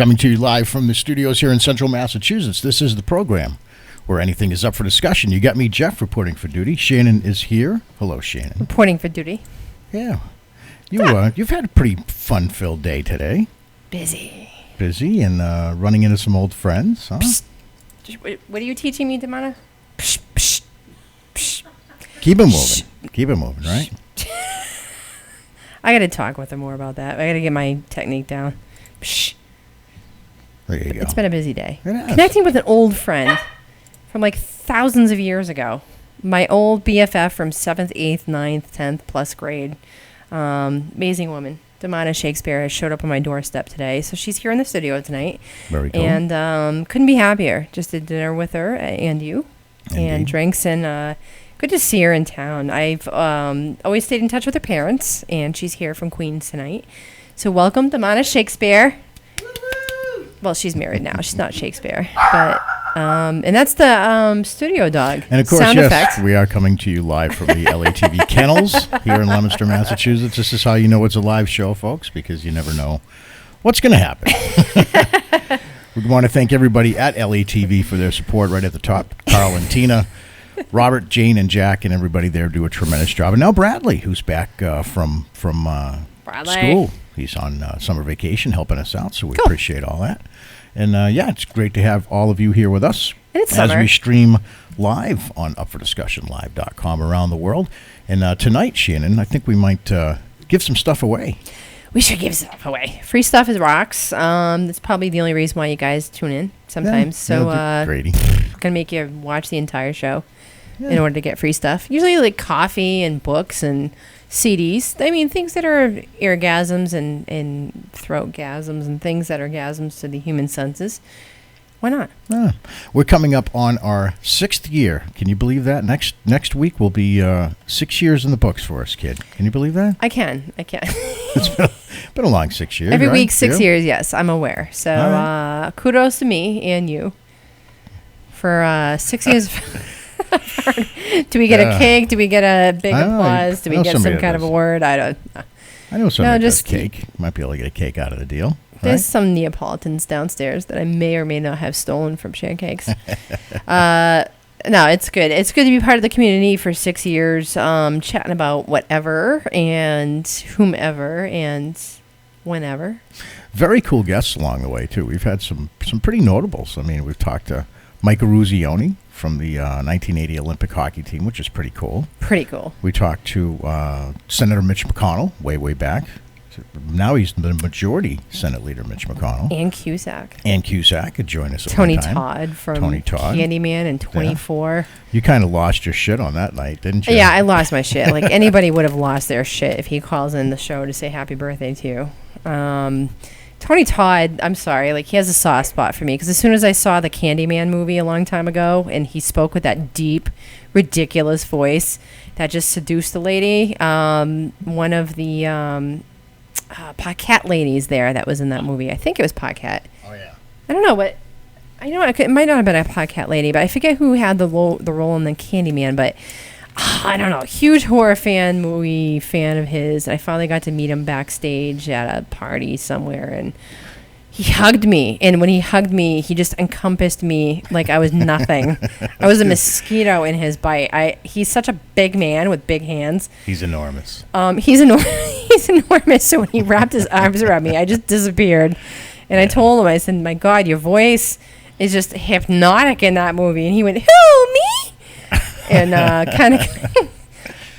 Coming to you live from the studios here in Central Massachusetts. This is the program where anything is up for discussion. You got me, Jeff, reporting for duty. Shannon is here. Hello, Shannon. Reporting for duty. Yeah. You've had a pretty fun-filled day today. Busy and running into some old friends, huh? Psst. What are you teaching me, Damana? Psst, psst, psst. Keep it moving. Keep it moving, right? I got to talk with her more about that. I got to get my technique down. Psh. There you go. It's been a busy day. Connecting with an old friend from like thousands of years ago. My old BFF from 7th, 8th, 9th, 10th plus grade. Amazing woman. Damana Shakespeare has showed up on my doorstep today. So she's here in the studio tonight. Very cool. And couldn't be happier. Just did dinner with her and you. Indeed. And drinks and... good to see her in town. I've always stayed in touch with her parents, and she's here from Queens tonight. So welcome, Damana Shakespeare. Woo-hoo! Well, she's married now. She's not Shakespeare. But and that's the studio dog. And, of course, sound yes, effects. We are coming to you live from the LATV Kennels here in Leominster, Massachusetts. This is how you know it's a live show, folks, because you never know what's going to happen. We want to thank everybody at LATV for their support right at the top. Carl and Tina. Robert, Jane, and Jack, and everybody there do a tremendous job. And now Bradley, who's back from school. He's on summer vacation helping us out, so we appreciate all that. And, it's great to have all of you here with us as we stream live on upfordiscussionlive.com around the world. And tonight, Shannon, I think we might give some stuff away. We should give stuff away. Free stuff is rocks. That's probably the only reason why you guys tune in sometimes. Grady. Going to make you watch the entire show in order to get free stuff. Usually like coffee and books and CDs. I mean, things that are eargasms and throatgasms and things that are gasms to the human senses. Why not? We're coming up on our 6th year. Can you believe that? Next week will be 6 years in the books for us, kid. Can you believe that? I can. It's been a long 6 years. Every right? week, 6 years, yes. I'm aware. So kudos to me and you for 6 years. Do we get a cake? Do we get a big applause? Do we get some kind of award? I don't know. I know somebody does cake. Might be able to get a cake out of the deal. There's some Neapolitans downstairs that I may or may not have stolen from Pancakes. No, it's good. It's good to be part of the community for 6 years, chatting about whatever and whomever and whenever. Very cool guests along the way, too. We've had some pretty notables. I mean, we've talked to Mike Ruzioni from the 1980 Olympic hockey team, which is pretty cool. Pretty cool. We talked to Senator Mitch McConnell way back. Now he's the majority Senate Leader, Mitch McConnell. And Cusack could join us at Tony one time. Todd from Candyman and 24. Yeah. You kind of lost your shit on that night, didn't you? Yeah, I lost my shit. Like anybody would have lost their shit if he calls in the show to say happy birthday to you. Tony Todd, I'm sorry, like he has a soft spot for me because as soon as I saw the Candyman movie a long time ago and he spoke with that deep, ridiculous voice that just seduced the lady, one of the Podcat ladies there that was in that movie. I think it was Podcat. Oh, yeah. I don't know, but I know it might not have been a Podcat lady, but I forget who had the role in the Candyman, but I don't know. Huge horror movie fan of his. I finally got to meet him backstage at a party somewhere, and he hugged me. And when he hugged me, he just encompassed me like I was nothing. I was a mosquito in his bite. He's such a big man with big hands. He's enormous. He's enormous. So when he wrapped his arms around me, I just disappeared. And I told him, I said, "My God, your voice is just hypnotic in that movie." And he went, "Who, me?" And kind of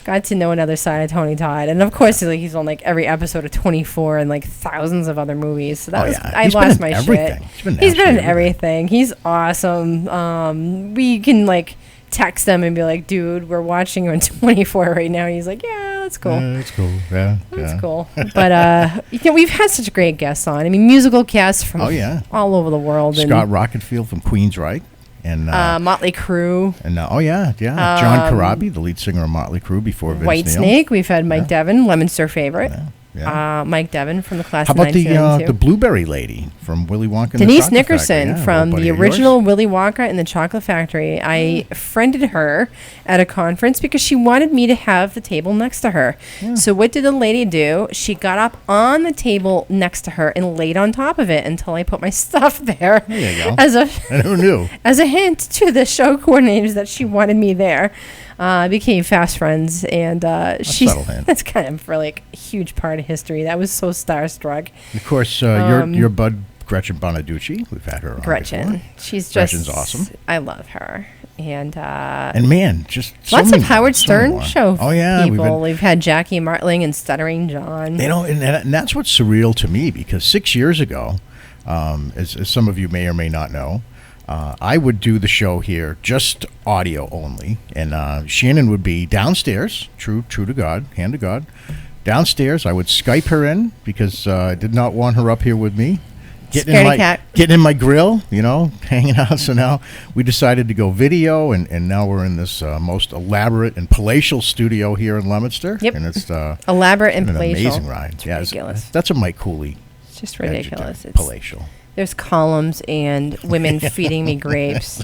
got to know another side of Tony Todd. And, of course, he's on, like, every episode of 24 and, like, thousands of other movies. So I lost my shit. He's been in everything. He's awesome. We can, like, text them and be like, dude, we're watching you on 24 right now. And he's like, yeah, that's cool. That's cool. Yeah. That's cool. But, we've had such great guests on. I mean, musical guests from all over the world. Scott Rocketfield from Queensryche. And Motley Crue. And John Corabi, the lead singer of Motley Crue before Vince Whitesnake. We've had Mike Devon, Leominster favorite. Yeah. Mike Devon from the class How of about the 1992. blueberry lady from Willy Wonka and the Denise Chocolate Nickerson Factory? Yeah, from buddy the of original yours? Willy Wonka and the Chocolate Factory. I friended her at a conference because she wanted me to have the table next to her. Yeah. So what did the lady do? She got up on the table next to her and laid on top of it until I put my stuff there. There you go. As a And who knew? as a hint to the show coordinators that she wanted me there. Became fast friends, and she's subtle hint. that's kind of really a huge part of history. That was so starstruck. Of course, your bud Gretchen Bonaducci. We've had her on Gretchen, before. she's just Gretchen's awesome. I love her, and Man, just so lots many of Howard more, so Stern more. show Oh yeah, people. We've had Jackie Martling and Stuttering John. and that's what's surreal to me because 6 years ago, as some of you may or may not know, I would do the show here just audio only, and Shannon would be downstairs, true to God, hand to God, downstairs. I would Skype her in because I did not want her up here with me. Getting in my grill, hanging out. So now we decided to go video, and now we're in this most elaborate and palatial studio here in Leominster. Yep. And it's Elaborate and an palatial. amazing ride. It's Yeah, ridiculous. that's a Mike Cooley. It's just ridiculous. adjective, It's, palatial. there's columns and women feeding me grapes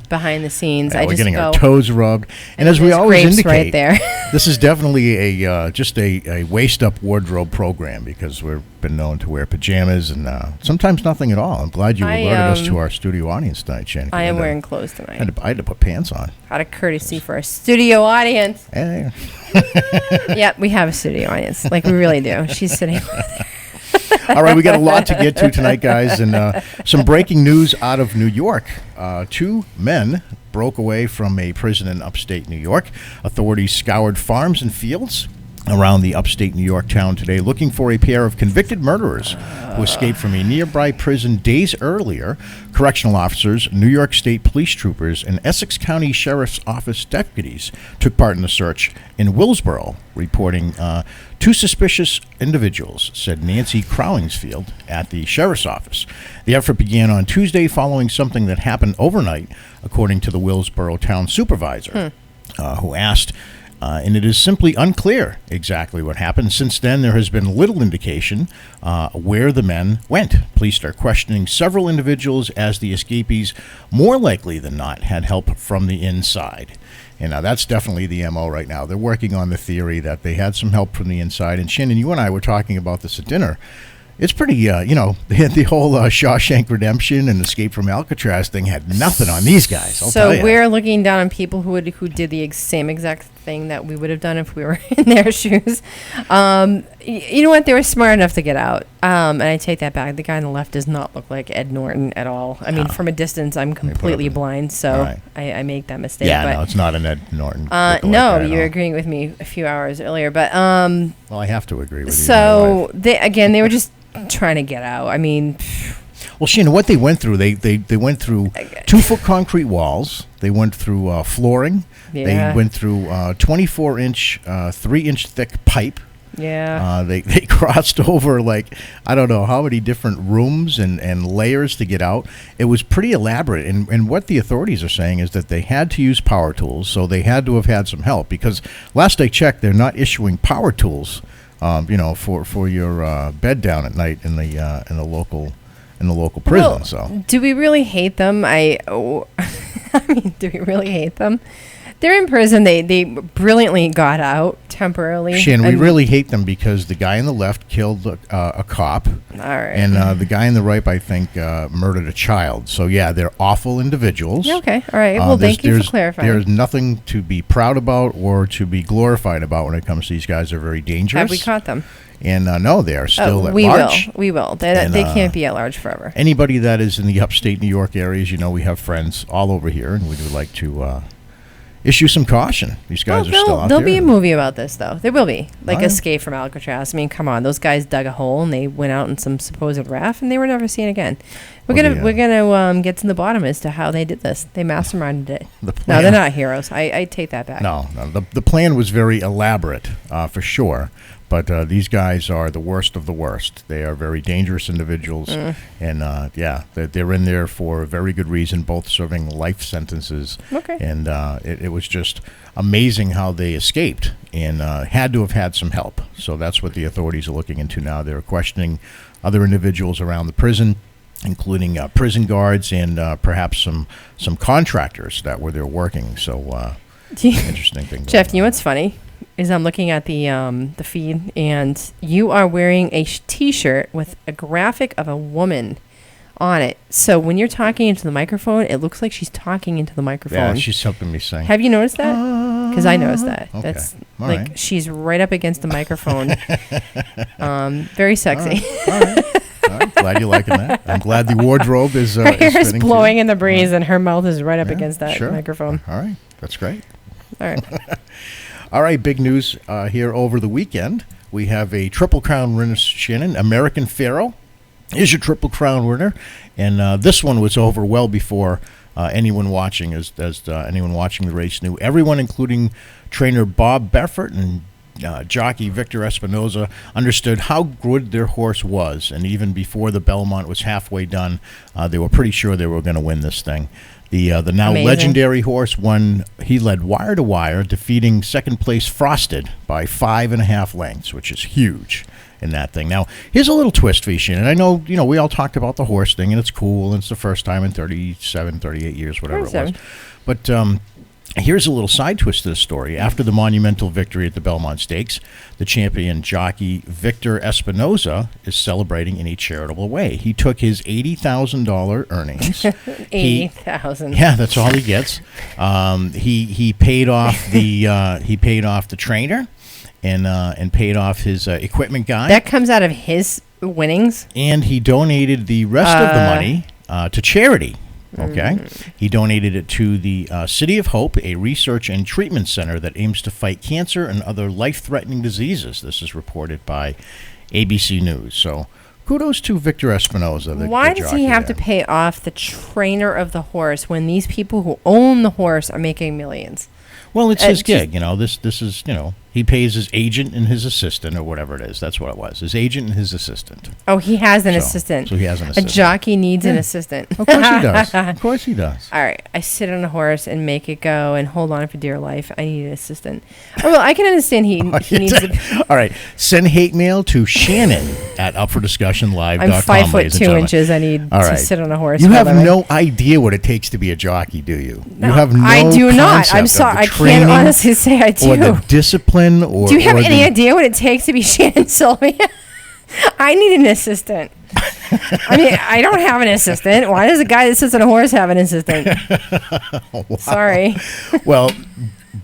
behind the scenes. Yeah, I we're just getting go. our toes rubbed, and as we there's always grapes indicate, right there. this is definitely a waist up wardrobe program because we've been known to wear pajamas and sometimes nothing at all. I'm glad you alerted us to our studio audience tonight, Shannon. I am wearing clothes I tonight. had to put pants on. Out of courtesy for a studio audience. Yeah. Yep, we have a studio audience. Like, we really do. She's sitting over there. All right, we got a lot to get to tonight, guys, and some breaking news out of New York. 2 men broke away from a prison in upstate New York. Authorities scoured farms and fields around the upstate New York town today looking for a pair of convicted murderers who escaped from a nearby prison days earlier. Correctional officers, New York State police troopers, and Essex County Sheriff's Office deputies took part in the search in Willsboro, reporting 2 suspicious individuals, said Nancy Crowingsfield at the Sheriff's Office. The effort began on Tuesday following something that happened overnight, according to the Willsboro town supervisor, who asked, and it is simply unclear exactly what happened. Since then, there has been little indication where the men went. Police are questioning several individuals as the escapees, more likely than not, had help from the inside. And that's definitely the MO right now. They're working on the theory that they had some help from the inside. And Shannon, you and I were talking about this at dinner. It's pretty, they had the whole Shawshank Redemption and Escape from Alcatraz thing had nothing on these guys. I'll tell So ya. we're looking down on people who did the same exact thing that we would have done if we were in their shoes. You know what? They were smart enough to get out. And I take that back. The guy on the left does not look like Ed Norton at all. I mean, from a distance, I'm completely blind, so Right. I make that mistake. Yeah, but, no, it's not an Ed Norton. no, you're agreeing with me a few hours earlier. But Well, I have to agree with you. so they were just trying to get out. I mean, Well, Shannon, what they went through, they went through 2-foot concrete walls. They went through flooring. Yeah. They went through 24-inch, 3-inch thick pipe. yeah. They crossed over I don't know how many different rooms and layers to get out. It was pretty elaborate. And what the authorities are saying is that they had to use power tools, so they had to have had some help because last I checked, they're not issuing power tools, for your bed down at night in the local prison. Well, So do we really hate them? I mean, do we really hate them? They're in prison. They brilliantly got out temporarily. Shannon, we and- really hate them because the guy on the left killed a cop, All right. and the guy on the right, I think, murdered a child. So yeah, they're awful individuals. Yeah, okay. All right. Well, thank you for clarifying. There's nothing to be proud about or to be glorified about when it comes to these guys. They're very dangerous. Have we caught them? And no, they are still at we large. We will. They And, they can't be at large forever. Anybody that is in the upstate New York areas, we have friends all over here, and we would like to issue some caution. These guys are still out there. There'll be a movie about this, though. There will be. Like Oh, yeah. Escape from Alcatraz. I mean, come on. Those guys dug a hole and they went out in some supposed raft and they were never seen again. We're gonna get to the bottom as to how they did this. They masterminded it. The No, plan- they're not heroes. I take that back. No. The plan was very elaborate, for sure. But these guys are the worst of the worst. They are very dangerous individuals, and they're in there for a very good reason, both serving life sentences. Okay. And it was just amazing how they escaped, and had to have had some help. So that's what the authorities are looking into now. They're questioning other individuals around the prison, including prison guards and perhaps some contractors that were there working. So interesting thing. Jeff, you know what's funny? Is I'm looking at the feed, and you are wearing a T-shirt with a graphic of a woman on it. So when you're talking into the microphone, it looks like she's talking into the microphone. Yeah, she's helping me sing. Have you noticed that? Because I noticed that. Okay. That's All like right. she's right up against the microphone. Very sexy. All right. Glad you're liking that. I'm glad the wardrobe is Her hair is fitting blowing too. in the breeze, and her mouth is right up Yeah, against that sure. microphone. All right. That's great. All right. All right, big news here over the weekend. We have a Triple Crown winner, Shannon. American Pharaoh is your Triple Crown winner. And this one was over well before anyone watching, as anyone watching the race knew. Everyone, including trainer Bob Beffert and jockey Victor Espinoza, understood how good their horse was. And even before the Belmont was halfway done, they were pretty sure they were going to win this thing. The now Amazing. legendary horse won. He led wire to wire, defeating second place Frosted by 5.5 lengths, which is huge in that thing. Now, here's a little twist for you, Shannon. I know, we all talked about the horse thing, and it's cool, and it's the first time in 37, 38 years, whatever it was. But here's a little side twist to the story. After the monumental victory at the Belmont Stakes, the champion jockey Victor Espinoza is celebrating in a charitable way. He took his $80,000 earnings. $80,000. Yeah, that's all he gets. He paid off the trainer and paid off his equipment guy. That comes out of his winnings. And he donated the rest of the money to charity. Okay. He donated it to the City of Hope, a research and treatment center that aims to fight cancer and other life-threatening diseases. This is reported by ABC News. So kudos to Victor Espinoza. Why does he have to pay off the trainer of the horse when these people who own the horse are making millions? Well, it's his gig, This is, he pays his agent and his assistant, or whatever it is. That's what it was. His agent and his assistant. Oh, he has an assistant. So he has an assistant. A jockey needs an assistant. Of course he does. Of course he does. All right, I sit on a horse and make it go and hold on for dear life. I need an assistant. Oh, well, I can understand he needs to. All right, send hate mail to Shannon at upfordiscussionlive.com. I'm 5'2". I need to sit on a horse. You have no idea what it takes to be a jockey, do you? No, you have no I do not. I'm concept sorry. of the I can't training honestly say I do. Or the discipline, or do you have or any idea what it takes to be Shannon Sylvia? I need an assistant. I mean, I don't have an assistant. Why does a guy that sits on a horse have an assistant? Wow. Sorry. Well,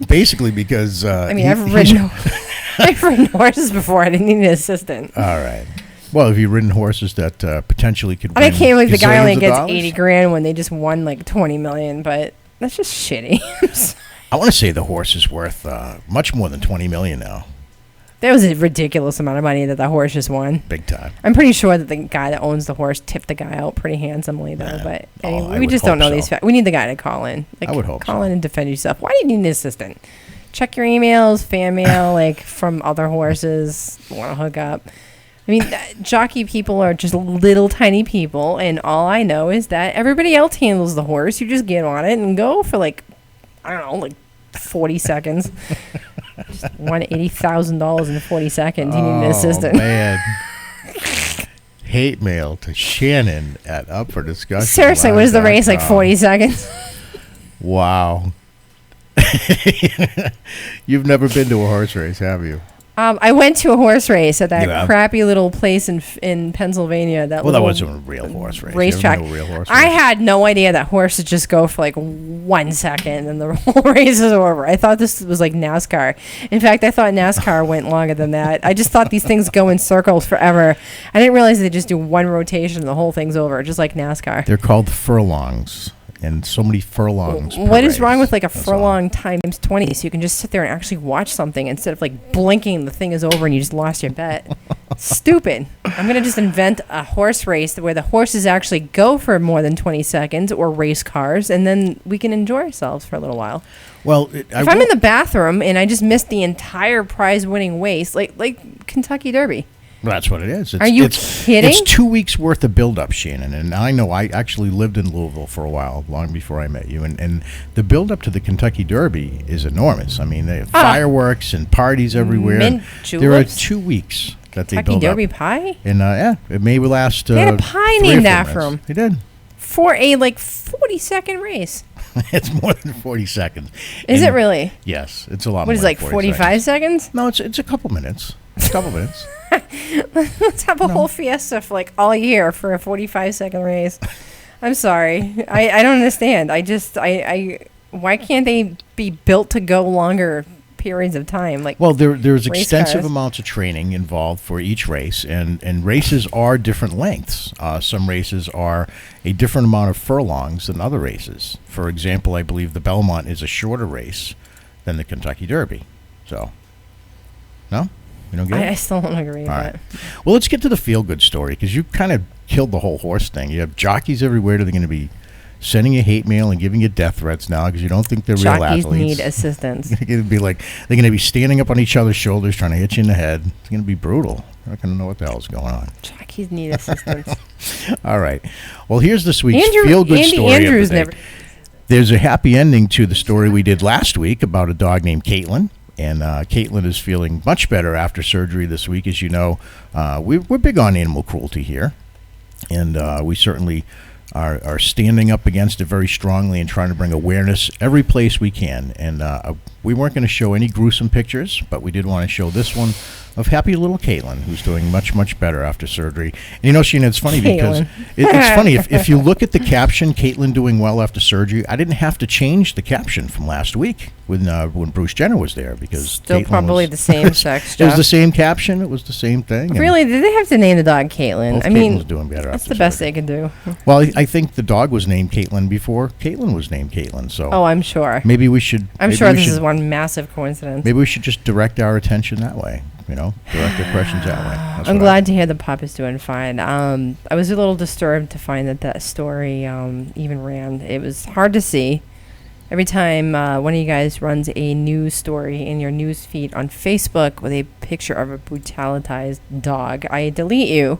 basically because I've ridden horses before. I didn't need an assistant. All right. Well, have you ridden horses that potentially could win? I can't believe the guy only gazillions of gets dollars? $80,000 when they just won like $20 million, but that's just shitty. I want to say the horse is worth much more than $20 million now. That was a ridiculous amount of money that the horse just won. Big time. I'm pretty sure that the guy that owns the horse tipped the guy out pretty handsomely, though. But anyway, we just don't know these facts. We need the guy to call in. I would hope call in and defend yourself. Why do you need an assistant? Check your emails, fan mail, like from other horses. Want to hook up? I mean, jockey people are just little tiny people, and all I know is that everybody else handles the horse. You just get on it and go for like 40 seconds. Just won $80,000 in 40 seconds. You need an assistant. Oh, man. Hate mail to Shannon at Up for Discussion. Seriously, what is the race, like 40 seconds? Wow. You've never been to a horse race, have you? I went to a horse race at that crappy little place in Pennsylvania. That wasn't a real horse race. Racetrack. I had no idea that horses just go for like 1 second and the whole race is over. I thought this was like NASCAR. In fact, I thought NASCAR went longer than that. I just thought these things go in circles forever. I didn't realize they just do one rotation and the whole thing's over, just like NASCAR. They're called furlongs. And so many furlongs. What is wrong with like a furlong times 20? So you can just sit there and actually watch something instead of like blinking, the thing is over and you just lost your bet. Stupid. I'm going to just invent a horse race where the horses actually go for more than 20 seconds, or race cars, and then we can enjoy ourselves for a little while. Well, if I'm in the bathroom and I just missed the entire prize-winning race, like Kentucky Derby. Well, that's what it is. Are you kidding? It's 2 weeks worth of build-up, Shannon. And I know I actually lived in Louisville for a while, long before I met you. And the build-up to the Kentucky Derby is enormous. I mean, they have fireworks and parties everywhere. Mint There are juleps? 2 weeks that they Kentucky build Derby up. pie? And, it may last They had a pie 3 or named 4 after minutes. him. They did. For a 40-second race. It's more than 40 seconds. Is it really? Yes, it's a lot more. What is it, like 45 seconds? No, it's a couple minutes. A couple minutes. Let's have a whole fiesta for like all year for a 45-second race. I'm sorry. I don't understand. Why can't they be built to go longer periods of time? Well, there's race extensive cars. amounts of training involved for each race, and races are different lengths. Some races are a different amount of furlongs than other races. For example, I believe the Belmont is a shorter race than the Kentucky Derby. So, no? You don't get it? I still don't agree with All that. right. Well, let's get to the feel-good story, because you kind of killed the whole horse thing. You have jockeys everywhere that are going to be sending you hate mail and giving you death threats now because you don't think they're real Jockeys athletes. need assistance. It's going to be like they're going to be standing up on each other's shoulders trying to hit you in the head. It's going to be brutal. You're not going to know what the hell's going on. Jockeys need assistance. All right. Well, here's this week's Andy feel-good story Andrews of the day. never. There's a happy ending to the story we did last week about a dog named Caitlin. And Caitlin is feeling much better after surgery this week. As you know, we're big on animal cruelty here. And we certainly are standing up against it very strongly and trying to bring awareness every place we can. And we weren't going to show any gruesome pictures, but we did want to show this one of happy little Caitlin, who's doing much, much better after surgery. And you know, Sheena, it's funny because it's funny. If you look at the caption, Caitlin doing well after surgery, I didn't have to change the caption from last week when Bruce Jenner was there because Still Caitlin probably was, the same sex, It was Jeff. the same caption. It was the same thing. and Really? Did they have to name the dog Caitlin? both I mean, Caitlin's doing better that's after the best surgery. they could do. Well, I think the dog was named Caitlin before Caitlin was named Caitlin. So Oh, I'm sure. maybe we should. I'm maybe sure we this should- is one massive coincidence. Maybe we should just direct our attention that way. You know, direct our questions that way. That's I'm what glad to hear the pup is doing fine. I was a little disturbed to find that story even ran. It was hard to see. Every time one of you guys runs a news story in your news feed on Facebook with a picture of a brutalized dog, I delete you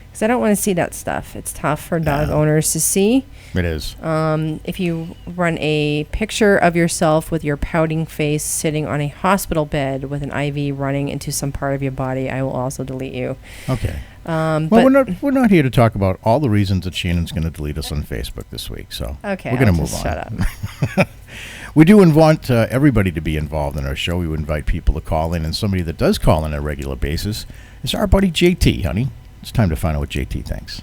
because I don't want to see that stuff. It's tough for dog owners to see. It is. If you run a picture of yourself with your pouting face sitting on a hospital bed with an IV running into some part of your body, I will also delete you. Okay. But Well, we're not here to talk about all the reasons that Shannon's going to delete us on Facebook this week. So okay, we're going I'll to move just on. Shut up. We do want everybody to be involved in our show. We invite people to call in, and somebody that does call in on a regular basis is our buddy JT, honey. It's time to find out what JT thinks.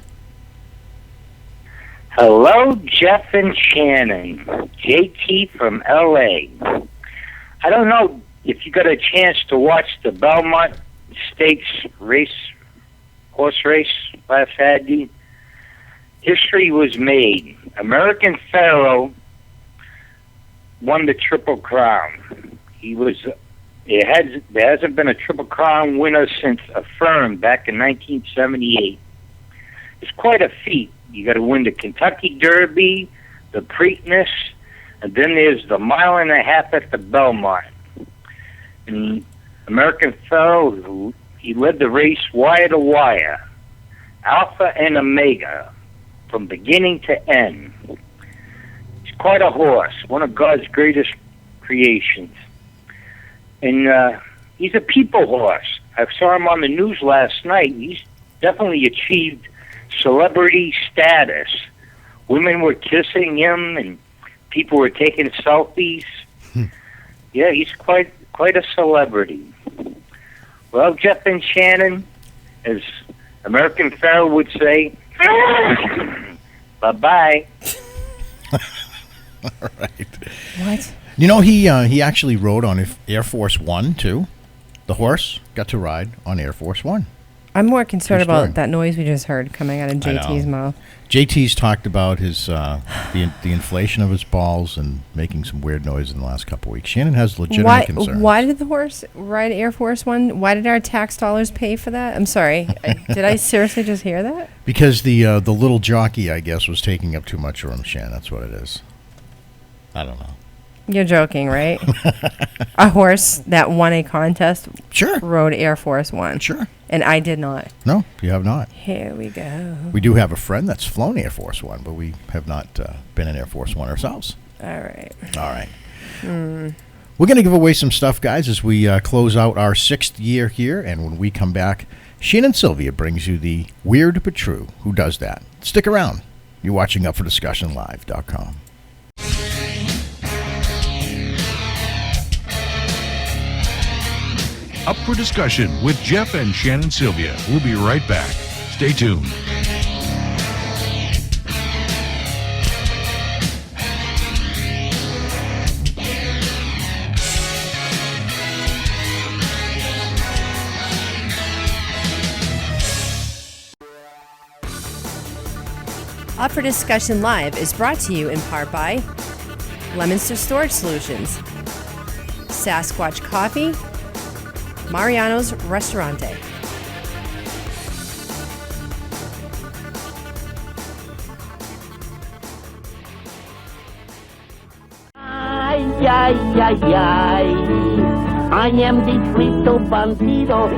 Hello, Jeff and Shannon. JT from L.A. I don't know if you got a chance to watch the Belmont Stakes horse race last Saturday. History was made. American Pharaoh won the Triple Crown. There hasn't been a Triple Crown winner since Affirm back in 1978. It's quite a feat. You got to win the Kentucky Derby, the Preakness, and then there's the mile and a half at the Belmont. And American Pharaoh, he led the race wire to wire, alpha and omega, from beginning to end. He's quite a horse, one of God's greatest creations. And he's a people horse. I saw him on the news last night. He's definitely achieved celebrity status. Women were kissing him and people were taking selfies. Yeah, he's quite a celebrity. Well, Jeff and Shannon, as American Pharaoh would say, bye-bye. All right. What? You know, he actually rode on Air Force One, too. The horse got to ride on Air Force One. I'm more concerned True story. about that noise we just heard coming out of I know. JT's mouth. JT's talked about his the inflation of his balls and making some weird noise in the last couple of weeks. Shannon has legitimate concerns. Why did the horse ride Air Force One? Why did our tax dollars pay for that? I'm sorry. Did I seriously just hear that? Because the little jockey, I guess, was taking up too much room, Shannon. That's what it is. I don't know. You're joking, right? A horse that won a contest Sure. rode Air Force One. Sure. And I did not. No, you have not. Here we go. We do have a friend that's flown Air Force One, but we have not been in Air Force One ourselves. All right. All right. We're going to give away some stuff, guys, as we close out our 6th year here. And when we come back, Shannon Sylvia brings you the Weird But True. Who does that? Stick around. You're watching UpForDiscussionLive.com. Up for Discussion with Jeff and Shannon Sylvia. We'll be right back. Stay tuned. Up for Discussion Live is brought to you in part by Lemonster Storage Solutions, Sasquatch Coffee, Mariano's Restaurante. Ay, ay, ay, ay. I am the Frito Bandido.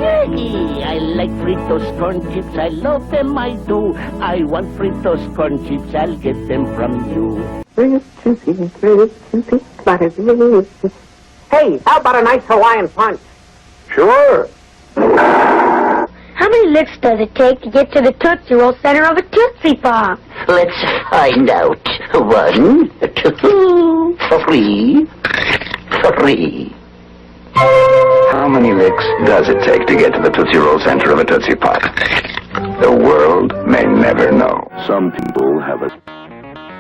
I like Fritos corn chips. I love them, I do. I want Fritos corn chips. I'll get them from you. Hey, how about a nice Hawaiian punch? Sure. How many licks does it take to get to the Tootsie Roll center of a Tootsie Pop? Let's find out. 1, 2, 3, 3. How many licks does it take to get to the Tootsie Roll center of a Tootsie Pop? The world may never know. Some people have a...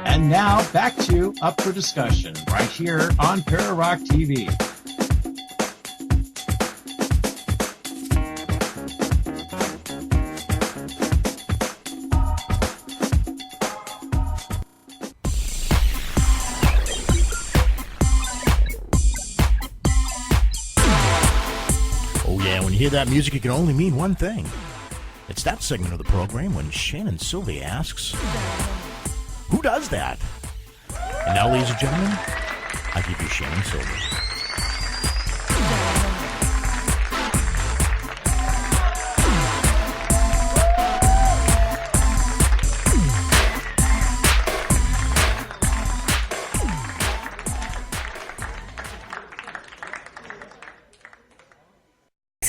And now, back to Up for Discussion, right here on Para-Rock TV. Oh, yeah, when you hear that music, it can only mean one thing. It's that segment of the program when Shannon Sylvia asks, who does that? And now, ladies and gentlemen, I give you Shannon Sylvia.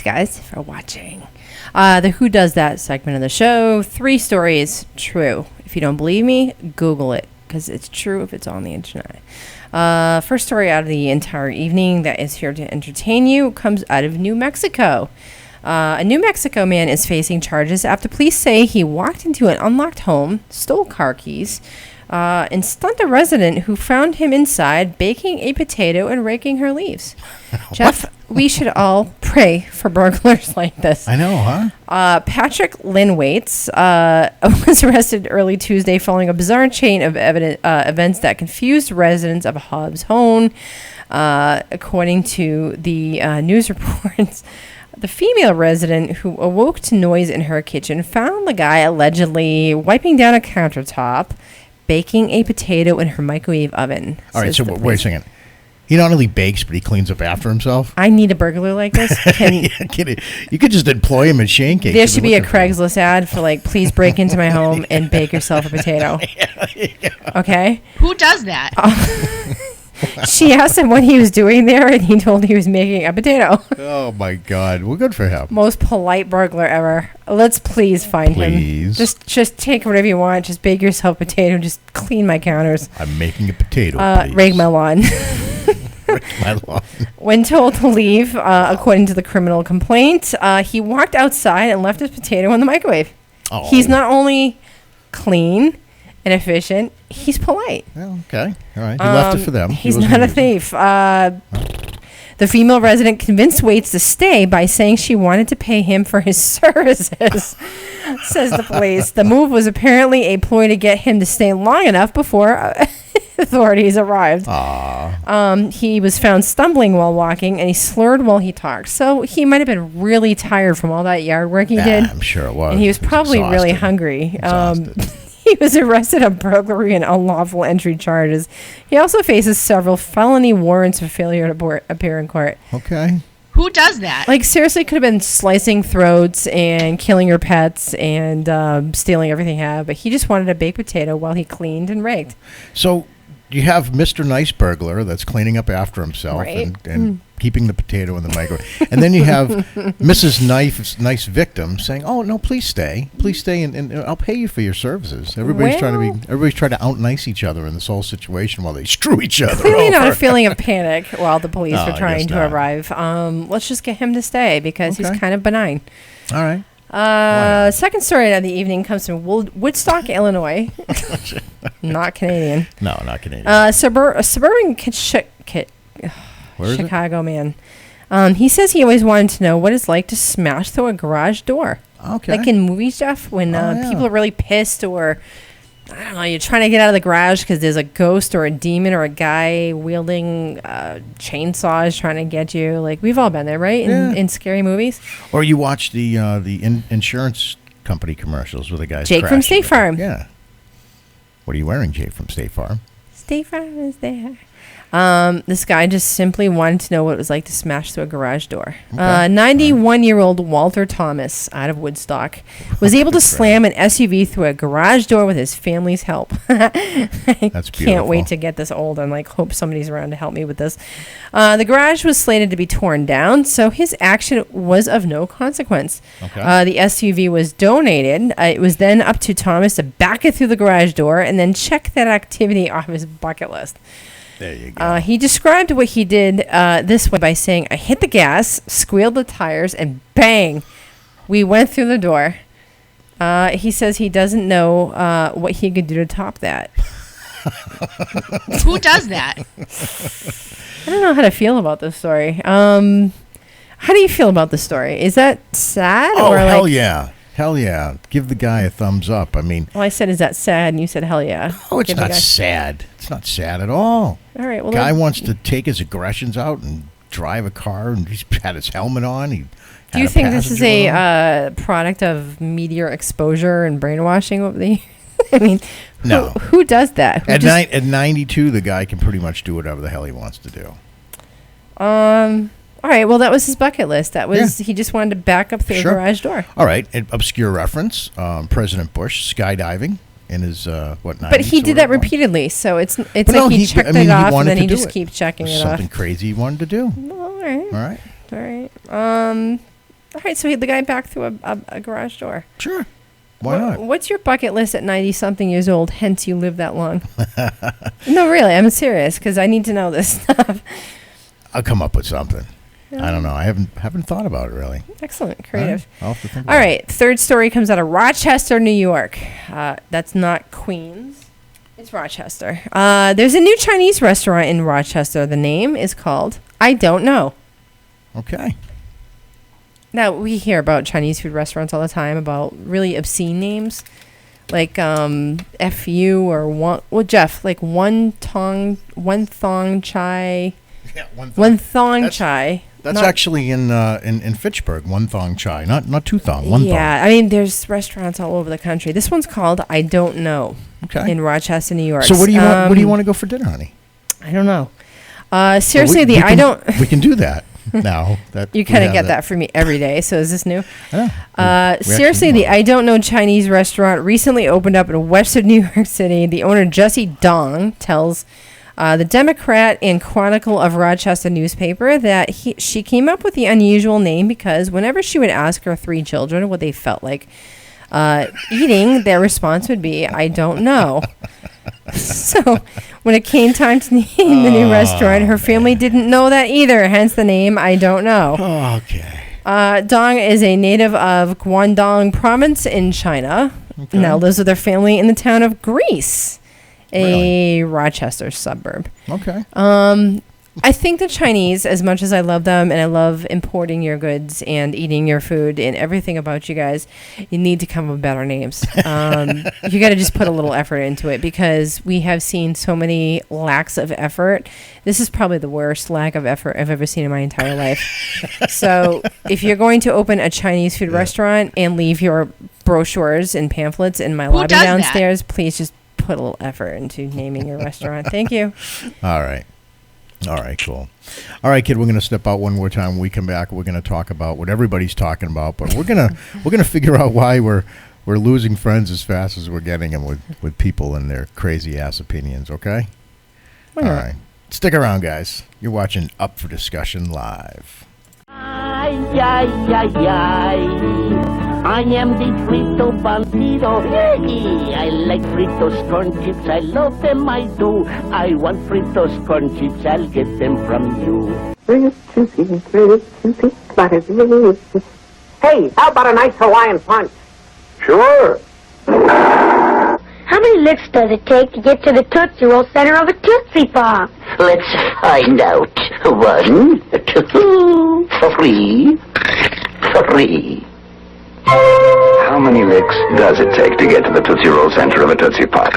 Guys, for watching the Who Does That segment of the show. 3 stories true. If you don't believe me, Google it, because it's true if it's on the internet. First story out of the entire evening that is here to entertain you comes out of New Mexico. A New Mexico man is facing charges after police say he walked into an unlocked home, stole car keys, and stunned a resident who found him inside baking a potato and raking her leaves. Jeff, we should all pray for burglars like this. I know, huh? Patrick Linwaits was arrested early Tuesday following a bizarre chain of events that confused residents of Hobbs Home. According to the news reports, the female resident who awoke to noise in her kitchen found the guy allegedly wiping down a countertop, baking a potato in her microwave oven. All right, so wait a second. He not only bakes, but he cleans up after himself. I need a burglar like this. You could just employ him at Shane Cake. There should be a Craigslist ad for please break into my home and bake yourself a potato. Okay? Who does that? She asked him what he was doing there, and he told her he was making a potato. Oh, my God. Well, good for him. Most polite burglar ever. Let's please find him. Just take whatever you want. Just bake yourself a potato. Just clean my counters. I'm making a potato, please. Rake my lawn. My lawn. When told to leave, according to the criminal complaint, he walked outside and left his potato in the microwave. Oh. He's not only clean and efficient, he's polite. Well, okay. All right. He left it for them. He's not a thief. The The female resident convinced Waits to stay by saying she wanted to pay him for his services, says the police. The move was apparently a ploy to get him to stay long enough before authorities arrived. He was found stumbling while walking, and he slurred while he talked. So he might have been really tired from all that yard work he did. I'm sure it was. And he was probably really hungry. He was arrested on burglary and unlawful entry charges. He also faces several felony warrants for failure to appear in court. Okay. Who does that? Like, seriously, could have been slicing throats and killing your pets and stealing everything you have, but he just wanted a baked potato while he cleaned and raked. So you have Mr. Nice Burglar that's cleaning up after himself and keeping the potato in the microwave. And then you have Mrs. Nice Victim saying, "Oh, no, please stay, and I'll pay you for your services." Everybody's trying to out-nice each other in this whole situation while they screw each other Clearly over. not a feeling of panic while the police No, were I trying guess to not. arrive. Let's just get him to stay because he's kind of benign. All right. Second story of the evening comes from Woodstock, Illinois. Not Canadian. No, not Canadian. Suburban Where is it? Chicago man. He says he always wanted to know what it's like to smash through a garage door. Okay. Like in movies, Jeff, when people are really pissed or, I don't know, you're trying to get out of the garage because there's a ghost or a demon or a guy wielding chainsaws trying to get you. Like, we've all been there, right? In scary movies. Or you watch the insurance company commercials with the guys. Jake from State Farm. Yeah. What are you wearing, Jake from State Farm? State Farm is there. This guy just simply wanted to know what it was like to smash through a garage door. 91-year-old Walter Thomas out of Woodstock was able to slam an SUV through a garage door with his family's help. That's beautiful. Can't wait to get this old and hope somebody's around to help me with this. The garage was slated to be torn down, so his action was of no consequence. Okay. The SUV was donated. It was then up to Thomas to back it through the garage door and then check that activity off his bucket list. There you go. He described what he did this way by saying, "I hit the gas, squealed the tires, and bang, we went through the door." He says he doesn't know what he could do to top that. Who does that? I don't know how to feel about this story. How do you feel about this story? Is that sad? Oh, or hell yeah. Hell yeah. Give the guy a thumbs up. I mean. Well, I said, is that sad? And you said, hell yeah. Oh, it's not sad. It's not sad at all. All right. Well, guy wants to take his aggressions out and drive a car, and he's had his helmet on. Do you think this is a product of media exposure and brainwashing over the I mean, no. Who does that? At 92, the guy can pretty much do whatever the hell he wants to do. All right, well, that was his bucket list. That was he just wanted to back up through a garage door. All right, an obscure reference: President Bush skydiving in his 90s. But he did that repeatedly, so it's like he checked it off and then he just keeps checking it off. Something crazy he wanted to do. All right. All right. So the guy backed through a garage door. Sure. Why not? What's your bucket list at 90-something years old? Hence, you live that long. No, really, I'm serious because I need to know this stuff. I'll come up with something. I don't know. I haven't thought about it really. Excellent, creative. I'll have to think All right, third story comes out of Rochester, New York. That's not Queens. It's Rochester. There's a new Chinese restaurant in Rochester. The name is called I Don't Know. Okay. Now, we hear about Chinese food restaurants all the time, about really obscene names, like FU or Jeff, like one thong chai. Yeah, one thong chai. That's actually in Fitchburg, one thong chai, not two thong, one thong. Yeah, I mean, there's restaurants all over the country. This one's called I Don't Know. Okay. In Rochester, New York. So what do you want? What do you want to go for dinner, honey? I don't know. Seriously, we can do that now. That you kind of get that for me every day. So is this new? Yeah. Seriously, the I Don't Know Chinese restaurant recently opened up in western New York City. The owner, Jessie Dong, tells the Democrat and Chronicle of Rochester newspaper that she came up with the unusual name because whenever she would ask her 3 children what they felt like eating, their response would be, I don't know. So when it came time to name the new restaurant, her family didn't know that either, hence the name I Don't Know. Oh, okay. Dong is a native of Guangdong province in China. Okay. Now lives with her family in the town of Greece, a Rochester suburb. Okay. I think the Chinese, as much as I love them and I love importing your goods and eating your food and everything about you guys, you need to come up with better names. You got to just put a little effort into it because we have seen so many lacks of effort. This is probably the worst lack of effort I've ever seen in my entire life. So if you're going to open a Chinese food restaurant and leave your brochures and pamphlets in my lobby downstairs, please just put a little effort into naming your restaurant. Thank you. All right, cool. All right, kid, we're going to step out one more time. When we come back, we're going to talk about what everybody's talking about, but we're going to figure out why we're losing friends as fast as we're getting them with people and their crazy ass opinions, okay? All right. Stick around, guys. You're watching Up for Discussion Live. Ay, ay, ay, ay. I am the Frito Bandido. I like Fritos corn chips. I love them, I do. I want Fritos corn chips. I'll get them from you. Hey, how about a nice Hawaiian punch? Sure. How many licks does it take to get to the Tootsie Roll center of a Tootsie Pop? Let's find out. 1, 2, 3. 3. How many licks does it take to get to the Tootsie Roll center of a Tootsie Pop?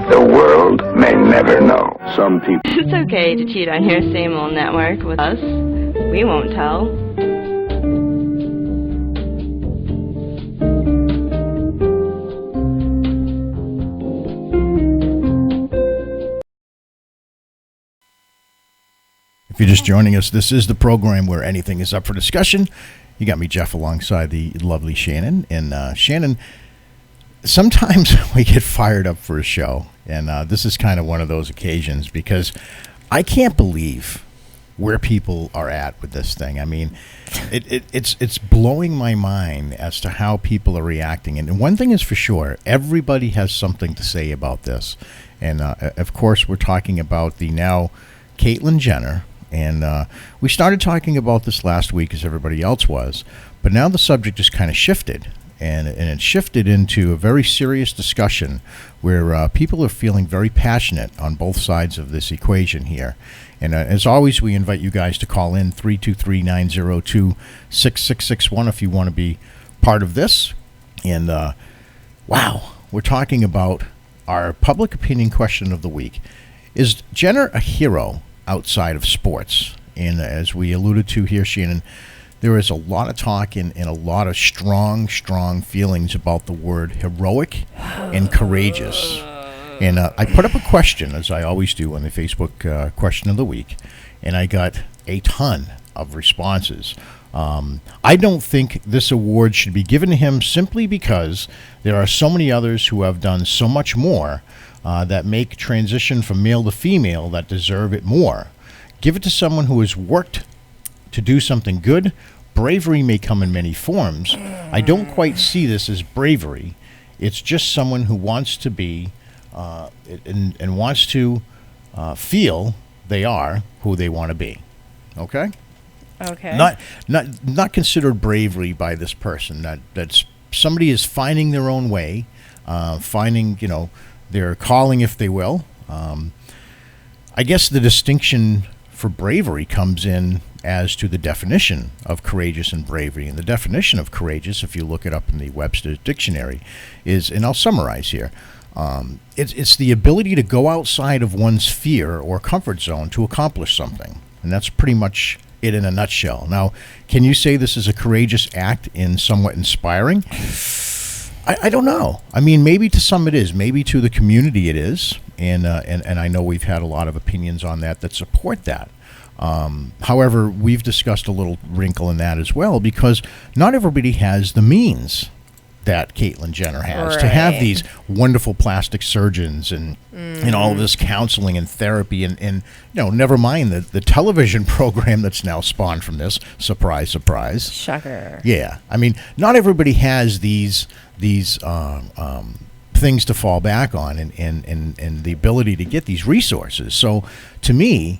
The world may never know. Some people... It's okay to cheat on your same old network with us. We won't tell. If you're just joining us, this is the program where anything is up for discussion. You got me, Jeff, alongside the lovely Shannon. And Shannon, sometimes we get fired up for a show, and this is kind of one of those occasions because I can't believe where people are at with this thing. I mean, it's blowing my mind as to how people are reacting. And one thing is for sure, everybody has something to say about this. And, of course, we're talking about the now Caitlyn Jenner. And we started talking about this last week as everybody else was, but now the subject just kind of shifted, and it shifted into a very serious discussion where people are feeling very passionate on both sides of this equation here. And as always, we invite you guys to call in 323-902-6661 if you want to be part of this. And wow, we're talking about our public opinion question of the week. Is Jenner a hero outside of sports? And as we alluded to here, Shannon, there is a lot of talk and a lot of strong feelings about the word heroic and courageous. And I put up a question, as I always do, on the Facebook question of the week, and I got a ton of responses. I don't think this award should be given to him simply because there are so many others who have done so much more that make transition from male to female that deserve it more. Give it to someone who has worked to do something good. Bravery may come in many forms. I don't quite see this as bravery. It's just someone who wants to be and wants to feel they are who they want to be. Okay? Okay. Not considered bravery by this person. That's somebody is finding their own way, finding, their calling, if they will. I guess the distinction for bravery comes in as to the definition of courageous and bravery. And the definition of courageous, if you look it up in the Webster's Dictionary, is, and I'll summarize here, it's the ability to go outside of one's fear or comfort zone to accomplish something. And that's pretty much it in a nutshell. Now, can you say this is a courageous act in somewhat inspiring? I don't know. I mean, maybe to some it is. Maybe to the community it is. And I know we've had a lot of opinions on that support that. However, we've discussed a little wrinkle in that as well, because not everybody has the means that Caitlyn Jenner has to have these wonderful plastic surgeons and all this counseling and therapy and never mind the television program that's now spawned from this. Surprise, surprise. Shocker. Yeah. I mean, not everybody has these things to fall back on and the ability to get these resources. So to me,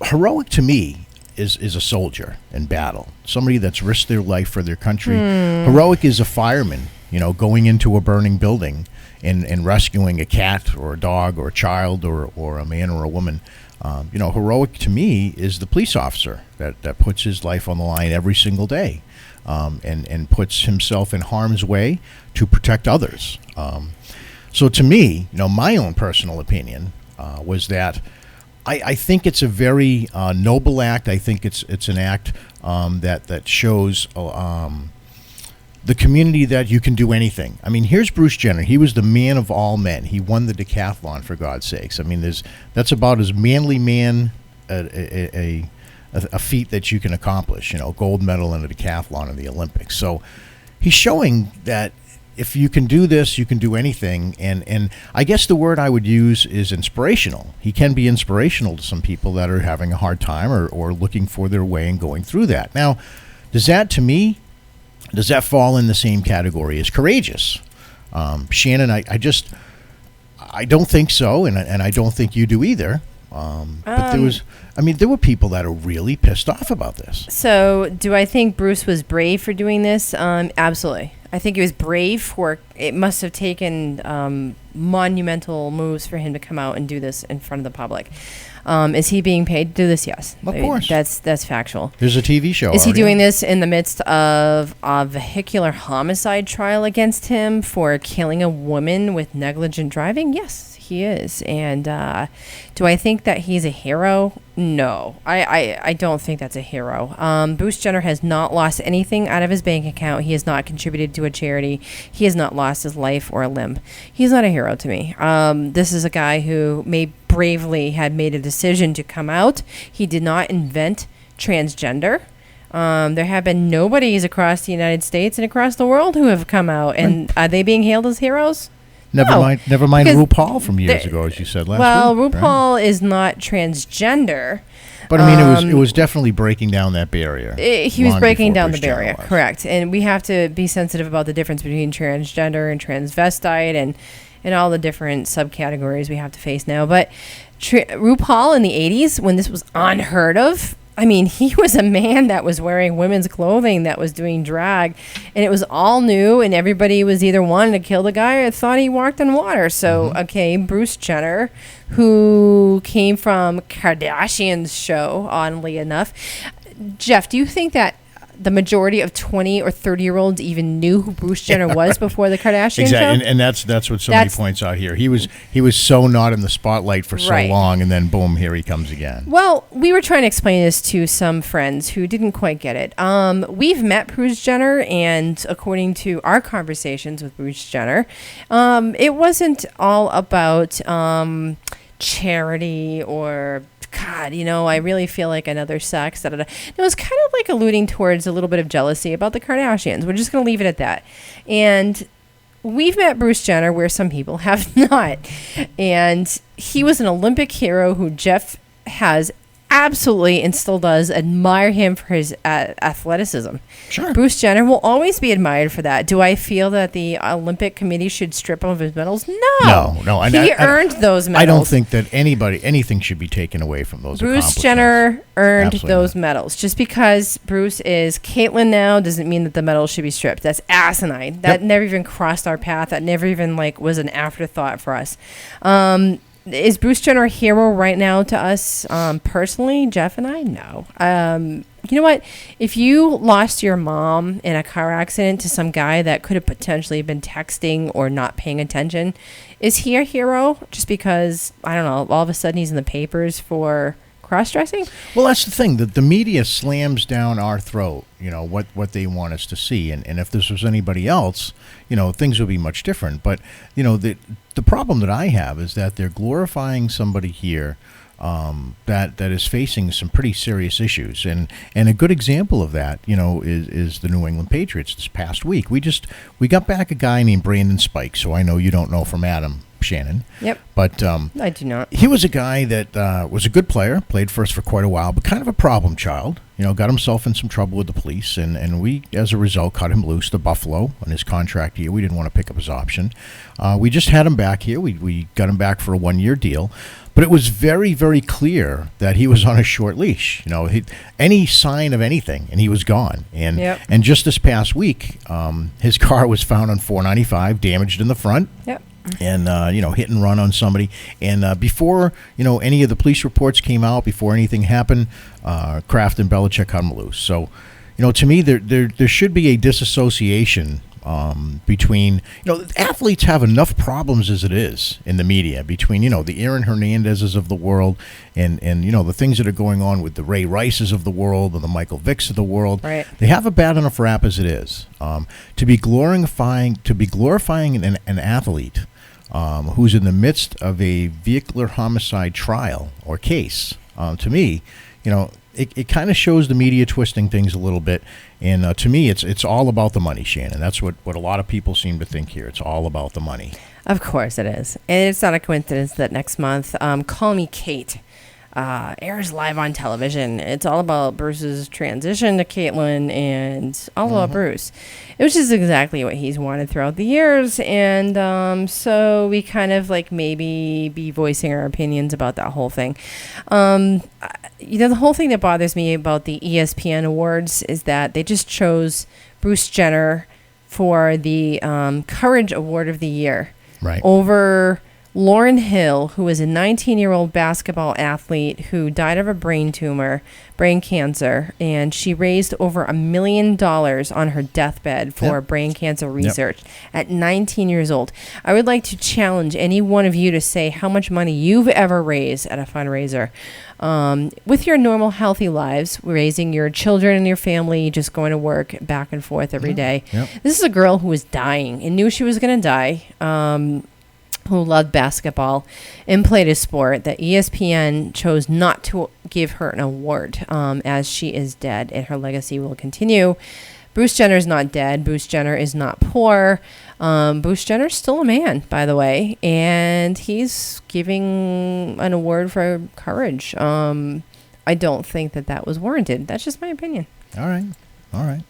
heroic to me is a soldier in battle, somebody that's risked their life for their country. Heroic is a fireman going into a burning building and rescuing a cat or a dog or a child or a man or a woman. Heroic to me is the police officer that puts his life on the line every single day, and puts himself in harm's way to protect others. So to me, my own personal opinion was that I think it's a very noble act. I think it's an act that shows the community that you can do anything. I mean, here's Bruce Jenner. He was the man of all men. He won the decathlon, for God's sakes. I mean, that's about as manly man a feat that you can accomplish. Gold medal in a decathlon in the Olympics. So he's showing that if you can do this, you can do anything. And I guess the word I would use is inspirational. He can be inspirational to some people that are having a hard time or looking for their way and going through that. Now, does that fall in the same category as courageous? Shannon, I don't think so, and I don't think you do either. But there were people that are really pissed off about this. So, do I think Bruce was brave for doing this? Absolutely. I think he was brave it must have taken monumental moves for him to come out and do this in front of the public. Is he being paid to do this? Yes. Of course. That's factual. There's a TV show. Is he doing this in the midst of a vehicular homicide trial against him for killing a woman with negligent driving? Yes, he is. And do I think that he's a hero? No, I don't think that's a hero. Bruce Jenner has not lost anything out of his bank account. He has not contributed to a charity. He has not lost his life or a limb. He's not a hero to me. This is a guy who bravely had made a decision to come out. He did not invent transgender. There have been nobodies across the United States and across the world who have come out. And are they being hailed as heroes? Never mind RuPaul from years ago, as you said last week. Well, RuPaul is not transgender. But I mean, it was definitely breaking down that barrier. He was breaking down the barrier, correct. And we have to be sensitive about the difference between transgender and transvestite and all the different subcategories we have to face now. But RuPaul in the 80s, when this was unheard of, I mean, he was a man that was wearing women's clothing, that was doing drag, and it was all new, and everybody was either wanting to kill the guy or thought he walked on water. So, okay, Bruce Jenner, who came from Kardashian's show, oddly enough. Jeff, do you think that the majority of 20 or 30-year-olds even knew who Bruce Jenner was before the Kardashian show? And that's what somebody points out here. He was so not in the spotlight for so long, and then boom, here he comes again. Well, we were trying to explain this to some friends who didn't quite get it. We've met Bruce Jenner, and according to our conversations with Bruce Jenner, it wasn't all about charity or God, I really feel like another sex. It was kind of like alluding towards a little bit of jealousy about the Kardashians. We're just going to leave it at that. And we've met Bruce Jenner where some people have not. And he was an Olympic hero who Jeff has absolutely and still does admire him for his athleticism. Sure. Bruce Jenner will always be admired for that. Do I feel that the Olympic Committee should strip him of his medals? No. He earned those medals. I don't think that anything should be taken away from those Bruce Jenner earned those medals. Just because Bruce is Caitlyn now doesn't mean that the medals should be stripped. That's asinine. That never even crossed our path. That never even was an afterthought for us. Is Bruce Jenner a hero right now to us personally, Jeff and I? No. You know what? If you lost your mom in a car accident to some guy that could have potentially been texting or not paying attention, is he a hero just because, I don't know, all of a sudden he's in the papers for cross-dressing? Well, that's the thing. The media slams down our throat, what they want us to see. And if this was anybody else, things would be much different. But, the problem that I have is that they're glorifying somebody here that is facing some pretty serious issues. And a good example of that, is the New England Patriots this past week. We got back a guy named Brandon Spike, so I know you don't know from Adam Shannon. Yep. But I do not. he was a guy that was a good player, played for us for quite a while, but kind of a problem child. Got himself in some trouble with the police, and we, as a result, cut him loose to Buffalo on his contract year. We didn't want to pick up his option. We just had him back here. We got him back for a 1-year deal. But it was very, very clear that he was on a short leash. Any sign of anything, and he was gone. And and just this past week, his car was found on 495, damaged in the front. Yep. And hit and run on somebody. And before any of the police reports came out, before anything happened, Kraft and Belichick cut him loose. So, to me, there should be a disassociation between, athletes have enough problems as it is in the media between, the Aaron Hernandezes of the world and the things that are going on with the Ray Rices of the world and the Michael Vicks of the world. Right. They have a bad enough rap as it is. To be glorifying an athlete who's in the midst of a vehicular homicide trial or case, to me, it kind of shows the media twisting things a little bit. And to me, it's all about the money, Shannon. That's what a lot of people seem to think here. It's all about the money. Of course it is. And it's not a coincidence that next month, Call Me Kate airs live on television. It's all about Bruce's transition to Caitlyn and all about Bruce, which is exactly what he's wanted throughout the years. And so we kind of maybe be voicing our opinions about that whole thing. The whole thing that bothers me about the ESPN awards is that they just chose Bruce Jenner for the Courage Award of the Year. Right. Over Lauryn Hill, who is a 19-year-old basketball athlete who died of a brain cancer, and she raised over $1 million on her deathbed for brain cancer research at 19 years old. I would like to challenge any one of you to say how much money you've ever raised at a fundraiser. With your normal, healthy lives, raising your children and your family, just going to work back and forth every day. Yep. This is a girl who was dying and knew she was going to die. Who loved basketball and played a sport, that ESPN chose not to give her an award as she is dead, and her legacy will continue. Bruce Jenner is not dead. Bruce Jenner is not poor. Bruce Jenner's still a man, by the way, and he's giving an award for courage. I don't think that was warranted. That's just my opinion. All right.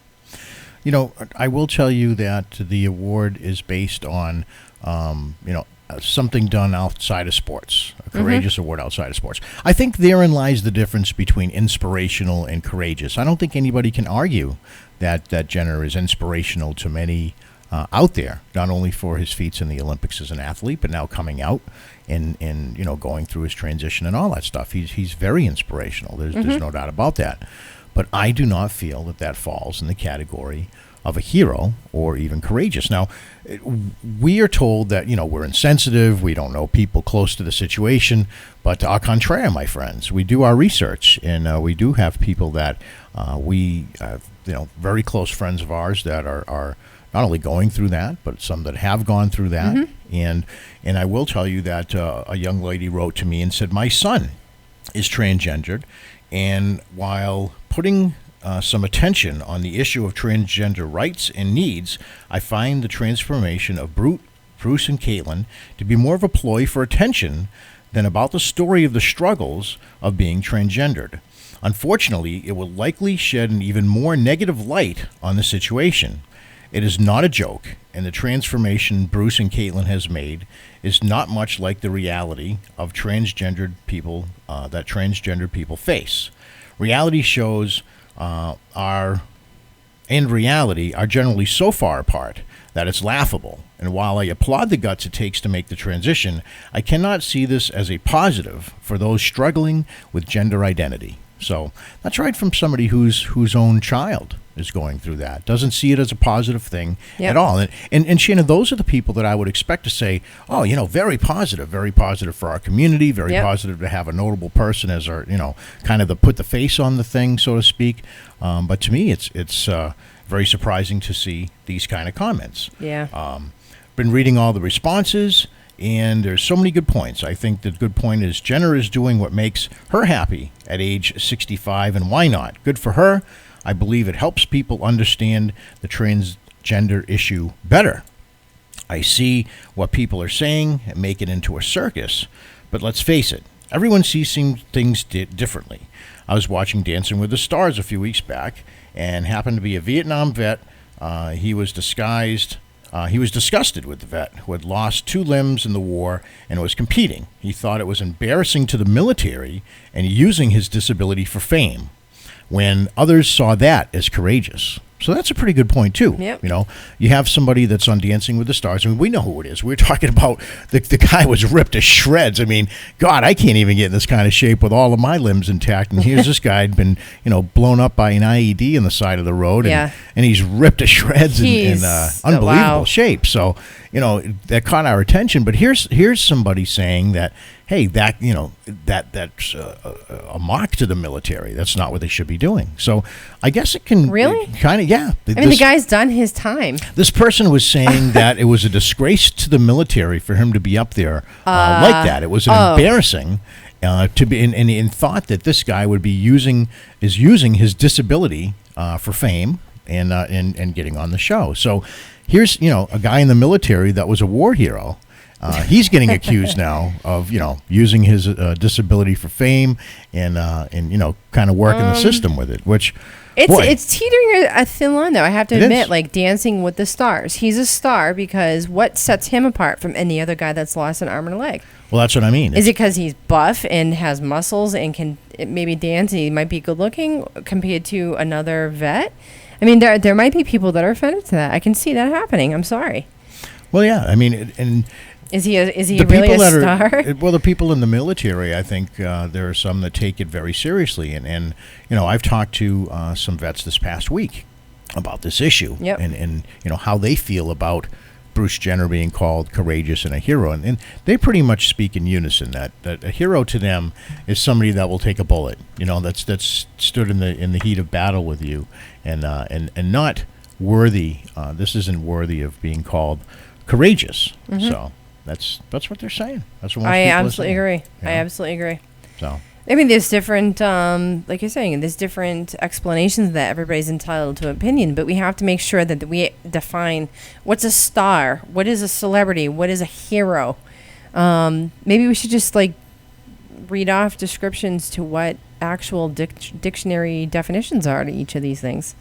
I will tell you that the award is based on, something done outside of sports, a courageous award outside of sports. I think therein lies the difference between inspirational and courageous. I don't think anybody can argue that Jenner is inspirational to many out there, not only for his feats in the Olympics as an athlete, but now coming out and going through his transition and all that stuff. He's very inspirational. There's no doubt about that. But I do not feel that falls in the category of a hero or even courageous. Now, we are told that, we're insensitive, we don't know people close to the situation, but au contraire, my friends, we do our research, and we do have people that we have, very close friends of ours that are not only going through that, but some that have gone through that. And I will tell you that a young lady wrote to me and said, my son is transgendered, and while putting some attention on the issue of transgender rights and needs, I find the transformation of Bruce and Caitlyn to be more of a ploy for attention than about the story of the struggles of being transgendered. Unfortunately, it will likely shed an even more negative light on the situation. It is not a joke, and the transformation Bruce and Caitlyn has made is not much like the reality of transgendered people that transgendered people face. Reality shows are generally so far apart that it's laughable. And while I applaud the guts it takes to make the transition, I cannot see this as a positive for those struggling with gender identity. So that's right from somebody whose own child is going through that. Doesn't see it as a positive thing at all. And Shannon, those are the people that I would expect to say, oh, very positive for our community, very positive to have a notable person as our, kind of put the face on the thing, so to speak. But to me, it's very surprising to see these kind of comments. Yeah. Been reading all the responses, and there's so many good points. I think the good point is Jenner is doing what makes her happy at age 65, and why not? Good for her. I believe it helps people understand the transgender issue better. I see what people are saying and make it into a circus. But let's face it, everyone sees things differently. I was watching Dancing with the Stars a few weeks back and happened to be a Vietnam vet. He was disguised. He was disgusted with the vet who had lost 2 limbs in the war and was competing. He thought it was embarrassing to the military and using his disability for fame, when others saw that as courageous. So that's a pretty good point, too. Yep. You know, you have somebody that's on Dancing with the Stars. I mean, we know who it is. We're talking about the guy was ripped to shreds. I mean, God, I can't even get in this kind of shape with all of my limbs intact. And here's this guy had been, blown up by an IED in the side of the road. And, and he's ripped to shreds in unbelievable shape. So, that caught our attention. But here's somebody saying that, hey, that's a mock to the military. That's not what they should be doing. So I guess it can really kind of the guy's done his time. This person was saying that it was a disgrace to the military for him to be up there like that. It was embarrassing to be, and thought that this guy would be using his disability for fame and getting on the show. So here's a guy in the military that was a war hero. He's getting accused now of, using his disability for fame and kind of working the system with it, which it's teetering a thin line, though. I have to admit, like Dancing with the Stars. He's a star because what sets him apart from any other guy that's lost an arm and a leg? Well, that's what I mean. Is it because he's buff and has muscles and can maybe dance and he might be good looking compared to another vet? I mean, there might be people that are offended to that. I can see that happening. I'm sorry. Well, yeah. I mean, and is he really a star? Well, the people in the military, I think there are some that take it very seriously, and I've talked to some vets this past week about this issue, and how they feel about Bruce Jenner being called courageous and a hero, and they pretty much speak in unison that a hero to them is somebody that will take a bullet, that's stood in the heat of battle with you, and not worthy. This isn't worthy of being called courageous. Mm-hmm. So. That's what they're saying. That's what most I people absolutely are saying. agree. I absolutely agree. So, I mean, there's different, like you're saying, there's different explanations that everybody's entitled to opinion, but we have to make sure that we define what's a star, what is a celebrity, what is a hero. Maybe we should just read off descriptions to what actual dictionary definitions are to each of these things.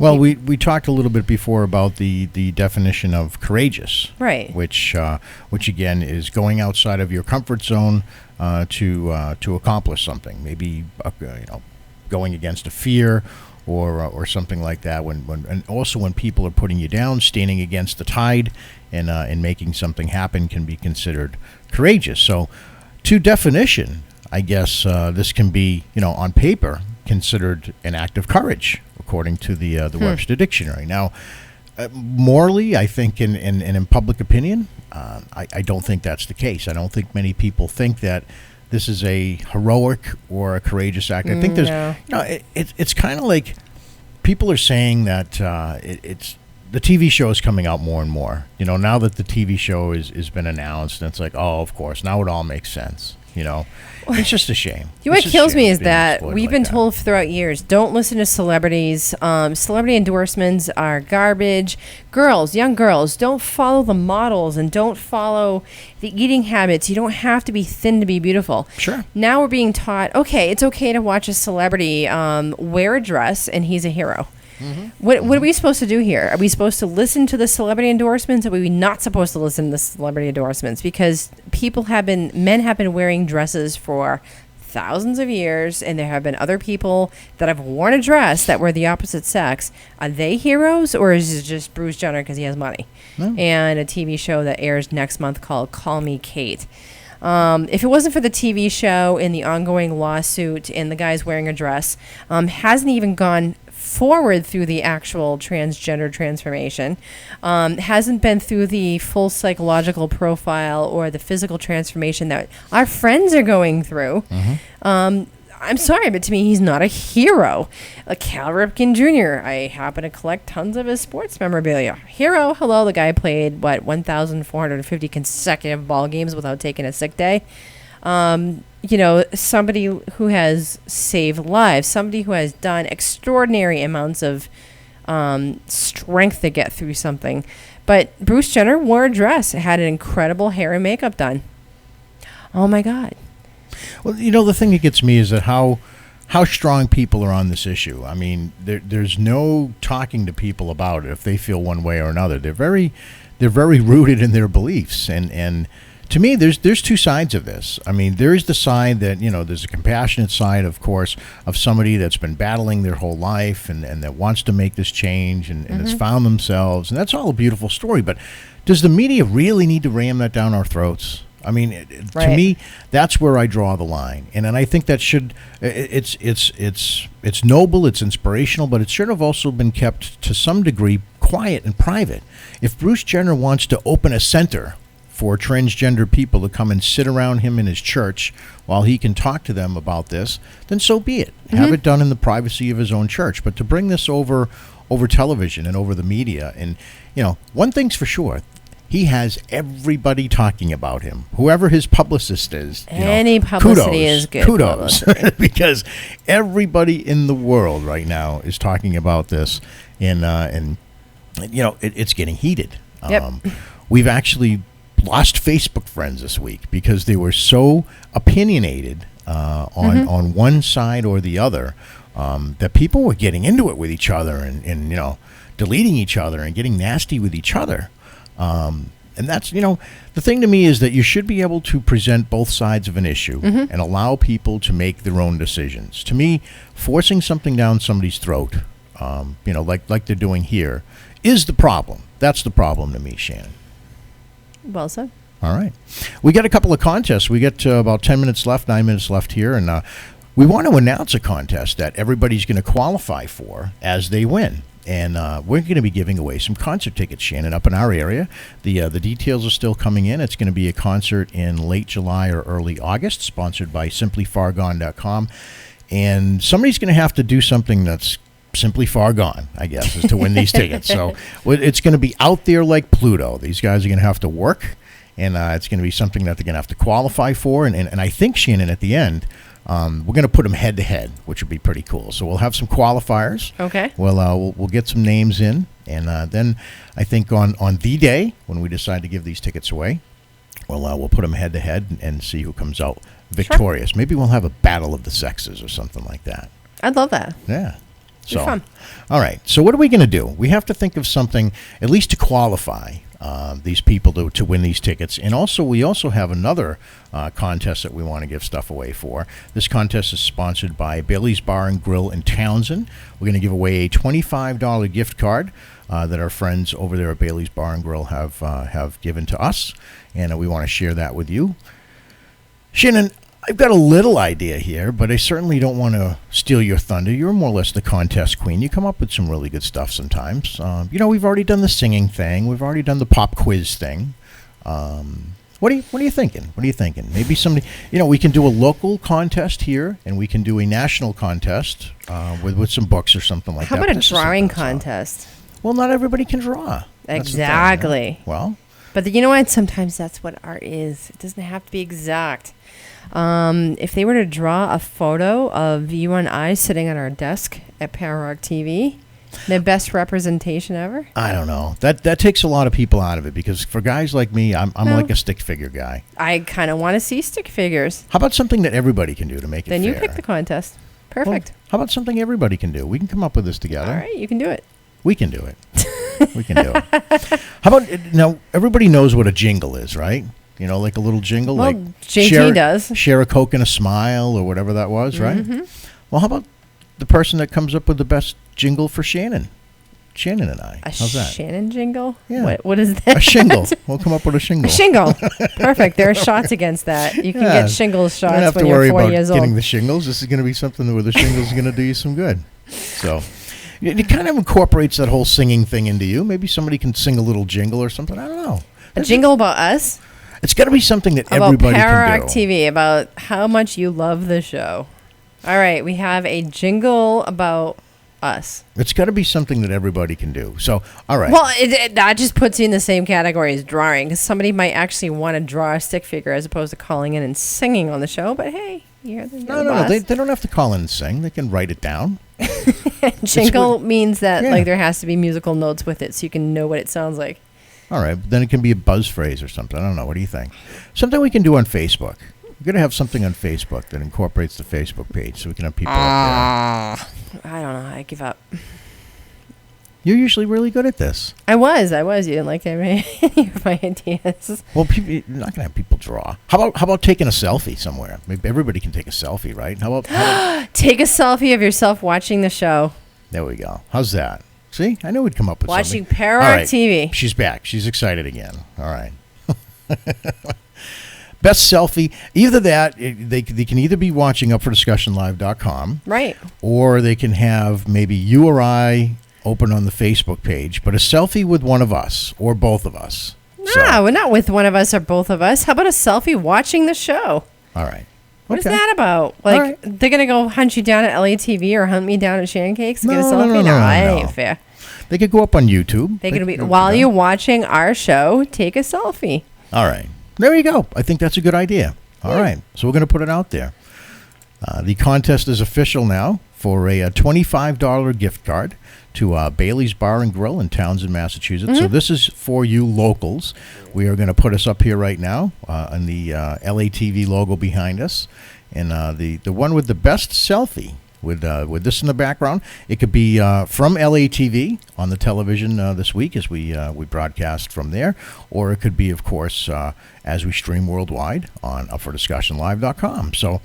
Well, we talked a little bit before about the definition of courageous, right? Which again is going outside of your comfort zone to accomplish something. Maybe going against a fear or something like that. And also when people are putting you down, standing against the tide and making something happen can be considered courageous. So, to definition, I guess this can be, on paper, considered an act of courage, according to the Webster Dictionary. Now, morally, I think in public opinion, I don't think that's the case. I don't think many people think that this is a heroic or a courageous act. I think there's, it's kind of like people are saying that it's the TV show is coming out more and more. Now that the TV show has been announced, and it's like, oh, of course, now it all makes sense. It's just a shame. What kills me is that we've been told throughout years, don't listen to celebrities. Celebrity endorsements are garbage. Young girls, don't follow the models and don't follow the eating habits. You don't have to be thin to be beautiful. Sure. Now we're being taught, okay, it's okay to watch a celebrity wear a dress and he's a hero. Mm-hmm. What are we supposed to do here? Are we supposed to listen to the celebrity endorsements? Or are we not supposed to listen to the celebrity endorsements? Because men have been wearing dresses for thousands of years, and there have been other people that have worn a dress that were the opposite sex. Are they heroes, or is it just Bruce Jenner because he has money? No. And a TV show that airs next month called Call Me Kate. If it wasn't for the TV show and the ongoing lawsuit and the guy's wearing a dress, hasn't even gone forward through the actual transgender transformation, hasn't been through the full psychological profile or the physical transformation that our friends are going through. Mm-hmm. I'm sorry, but to me, he's not a hero. Cal Ripken Jr., I happen to collect tons of his sports memorabilia. Hero, hello, the guy played, 1,450 consecutive ball games without taking a sick day. Somebody who has saved lives, somebody who has done extraordinary amounts of strength to get through something. But Bruce Jenner wore a dress. It had an incredible hair and makeup done. Oh, my God. Well, the thing that gets me is that how strong people are on this issue. I mean, there's no talking to people about it if they feel one way or another. They're very rooted in their beliefs, and to me, there's two sides of this. I mean, there's the side that, there's a compassionate side, of course, of somebody that's been battling their whole life and that wants to make this change and has found themselves, and that's all a beautiful story. But does the media really need to ram that down our throats? I mean, to me, that's where I draw the line, and I think that should it's noble, it's inspirational, but it should have also been kept to some degree quiet and private. If Bruce Jenner wants to open a center for transgender people to come and sit around him in his church while he can talk to them about this, then so be it. Have it done in the privacy of his own church. But to bring this over television and over the media, and one thing's for sure. He has everybody talking about him. Whoever his publicist is. Any publicity is good. Kudos. Because everybody in the world right now is talking about this. And it's getting heated. Yep. We've actually lost Facebook friends this week because they were so opinionated on one side or the other that people were getting into it with each other and deleting each other and getting nasty with each other. And that's, the thing to me is that you should be able to present both sides of an issue and allow people to make their own decisions. To me, forcing something down somebody's throat, like they're doing here, is the problem. That's the problem to me, Shannon. Well said. All right. We got a couple of contests. We got about 9 minutes left here, and we want to announce a contest that everybody's going to qualify for as they win. And we're going to be giving away some concert tickets, Shannon, up in our area. The details are still coming in. It's going to be a concert in late July or early August, sponsored by simplyfargone.com. And somebody's going to have to do something that's simply far gone, I guess, is to win these tickets. So it's going to be out there like Pluto. These guys are going to have to work, and it's going to be something that they're going to have to qualify for. And I think, Shannon, at the end, we're going to put them head to head, which would be pretty cool. So we'll have some qualifiers. Okay. We'll get some names in, and then I think on the day when we decide to give these tickets away, we'll put them head to head and see who comes out victorious. Sure. Maybe we'll have a battle of the sexes or something like that. I'd love that. Yeah. So, fun. All right. So what are we going to do? We have to think of something at least to qualify these people to win these tickets. And we also have another contest that we want to give stuff away for. This contest is sponsored by Bailey's Bar and Grill in Townsend. We're going to give away a $25 gift card that our friends over there at Bailey's Bar and Grill have given to us, and we want to share that with you. Shannon, I've got a little idea here, but I certainly don't want to steal your thunder. You're more or less the contest queen. You come up with some really good stuff sometimes. We've already done the singing thing. We've already done the pop quiz thing. What are you thinking? What are you thinking? Maybe somebody, we can do a local contest here, and we can do a national contest with some books or something like that. How about a drawing contest? Well, not everybody can draw. Exactly. Thing, Well, but you know what? Sometimes that's what art is. It doesn't have to be exact. If they were to draw a photo of you and I sitting at our desk at Power Rock TV, the best representation ever? I don't know. That takes a lot of people out of it, because for guys like me, I'm like a stick figure guy. I kind of want to see stick figures. How about something that everybody can do to make it then fair? You pick the contest. Perfect. Well, how about something everybody can do? We can come up with this together. All right, you can do it. We can do it. We can do it. How about, now, everybody knows what a jingle is, right? Like a little jingle. Well, like JT does. Share a Coke and a smile, or whatever that was, right? Mm-hmm. Well, how about the person that comes up with the best jingle for Shannon? Shannon and I. How's that? Shannon jingle? Yeah. What is that? A shingle. We'll come up with a shingle. A shingle. Perfect. There are shots against that. You can get shingles shots you don't have when to you're worry 40 about years old. getting the shingles. This is going to be something where the shingles are going to do you some good. So it kind of incorporates that whole singing thing into you. Maybe somebody can sing a little jingle or something. I don't know. A jingle about us? It's got to be something that about everybody can do. Power Rock TV, about how much you love the show. All right, we have a jingle about us. It's got to be something that everybody can do. So, all right. Well, that just puts you in the same category as drawing, because somebody might actually want to draw a stick figure as opposed to calling in and singing on the show. But hey, you're the No. They don't have to call in and sing. They can write it down. Jingle means that like there has to be musical notes with it, so you can know what it sounds like. All right. Then it can be a buzz phrase or something. I don't know. What do you think? Something we can do on Facebook. We're going to have something on Facebook that incorporates the Facebook page so we can have people up there. I don't know. I give up. You're usually really good at this. I was. You didn't like any of my ideas. Well, you're not going to have people draw. How about taking a selfie somewhere? Maybe everybody can take a selfie, right? How about take a selfie of yourself watching the show? There we go. How's that? See? I knew we'd come up with watching something. Parrot TV. She's back. She's excited again. All right. Best selfie. Either that, they can either be watching UpForDiscussionLive.com. Right. Or they can have maybe you or I open on the Facebook page, but a selfie with one of us or both of us. No, we're not with one of us or both of us. How about a selfie watching the show? All right. What is that about? Like, they're going to go hunt you down at LATV or hunt me down at Shancakes to get a selfie? No, that ain't fair. They could go up on YouTube. They're going to be, while you're watching our show, take a selfie. All right. There you go. I think that's a good idea. All right. So we're going to put it out there. The contest is official now for a $25 gift card to Bailey's Bar and Grill in Townsend, Massachusetts. So this is for you locals. We are going to put us up here right now on the LATV logo behind us. And the one with the best selfie with this in the background. It could be from LATV on the television this week as we broadcast from there. Or it could be, of course, as we stream worldwide on UpForDiscussionLive.com. So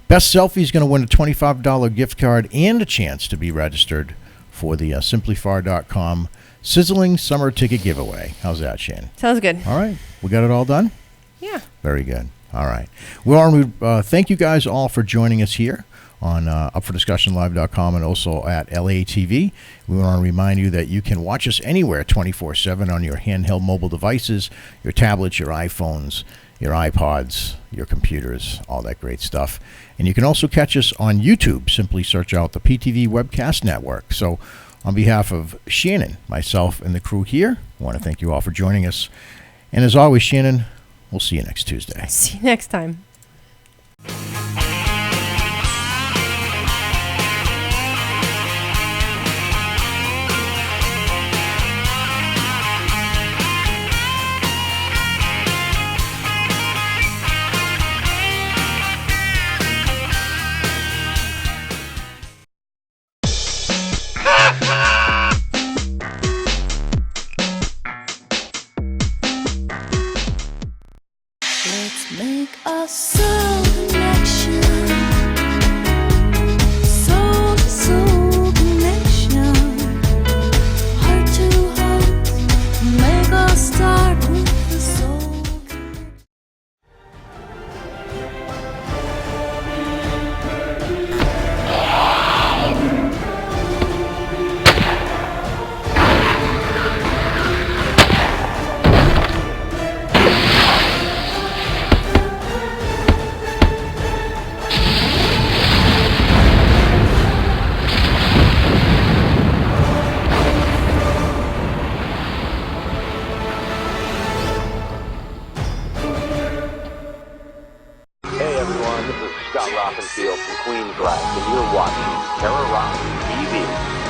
best selfie is going to win a $25 gift card and a chance to be registered for the SimplyFar.com Sizzling Summer Ticket Giveaway. How's that, Shannon? Sounds good. All right. We got it all done? Yeah. Very good. All right. Well, thank you guys all for joining us here on UpForDiscussionLive.com and also at LATV. We want to remind you that you can watch us anywhere 24/7 on your handheld mobile devices, your tablets, your iPhones, your iPods, your computers, all that great stuff. And you can also catch us on YouTube. Simply search out the PTV Webcast Network. So on behalf of Shannon, myself, and the crew here, I want to thank you all for joining us. And as always, Shannon, we'll see you next Tuesday. See you next time. Let's make a soul connection. Soul to soul connection. Heart to heart. Make us start with the soul. Hey everyone, this is Scott Rockenfield from Queensrÿche, and you're watching Terror Rock TV.